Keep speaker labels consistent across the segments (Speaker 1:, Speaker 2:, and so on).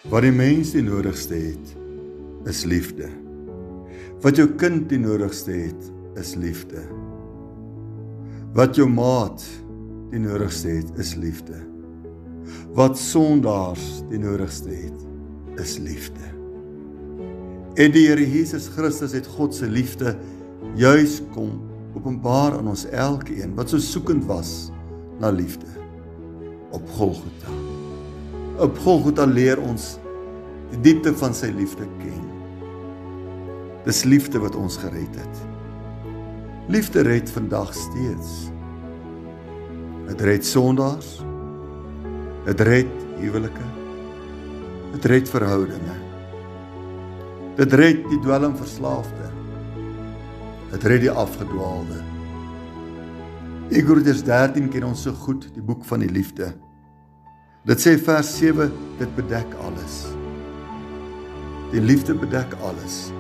Speaker 1: Wat die mens die nodigste het, is liefde. Wat jou kind die nodigste het, is liefde. Wat jou maat die nodigste het, is liefde. Wat sondaars die nodigste het, is liefde. En die Here Jesus Christus het God se liefde juis kom openbaar aan ons elkeen wat so soekend was na liefde op Golgotha. Op Golgotha leer ons die diepte van sy liefde ken. Dis liefde wat ons gered het. Liefde red vandag steeds. Het red sondaars, het red huwelike, het red verhoudinge, dit red die dwelmverslaafde, het red die afgedwaalde. 1 Korintiërs 13 ken ons so goed, die boek van die liefde. Dit sê vers 7, dit bedek alles. Die liefde bedek alles.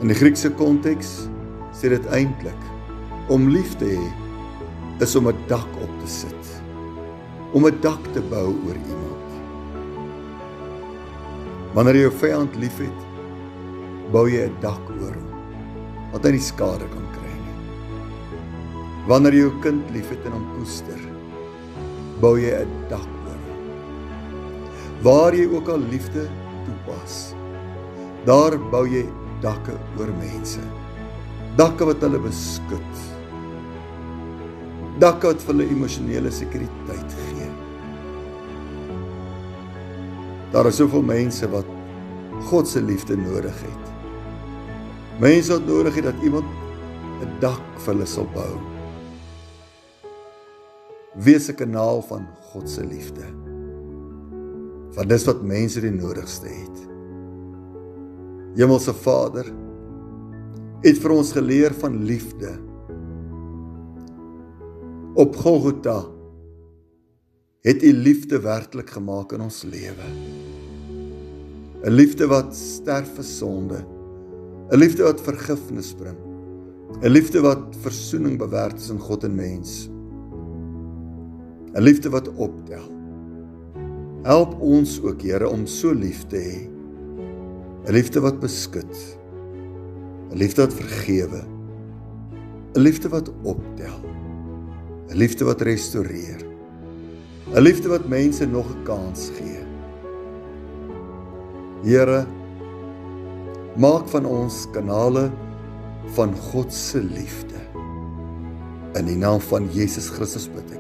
Speaker 1: In die Griekse konteks sê dit eintlik, om lief te hê, is om 'n dak op te sit. Om 'n dak te bou oor iemand. Wanneer jy jou vyand lief het, bou jy 'n dak oor hom, wat hy nie skade kan kry nie. Wanneer jy jou kind lief het en hom koester, bou jy 'n dak oor hom. Waar jy ook al liefde toepas, daar bou jy dakke oor mense. Dakke wat hulle beskut. Dakke wat vir hulle emosionele sekuriteit gee. Daar is soveel mense wat God se liefde nodig het. Mense wat nodig het dat iemand 'n dak vir hulle sal bou. Wees 'n kanaal van God se liefde. Want dis wat mense die nodigste het. Hemelse Vader het vir ons geleer van liefde. Op Golgotha het U liefde werklik gemaak in ons lewe. 'n liefde wat sterf vir sonde, 'n liefde wat vergifnis bring, 'n liefde wat versoening bewerk tussen God en mens, 'n liefde wat optel. Help ons ook, Here, om so lief te hê, 'n liefde wat beskut, 'n liefde wat vergewe, 'n liefde wat optel, 'n liefde wat restoreer, 'n liefde wat mense nog 'n kans gee. Here, maak van ons kanale van God se liefde. In die naam van Jesus Christus bid ek.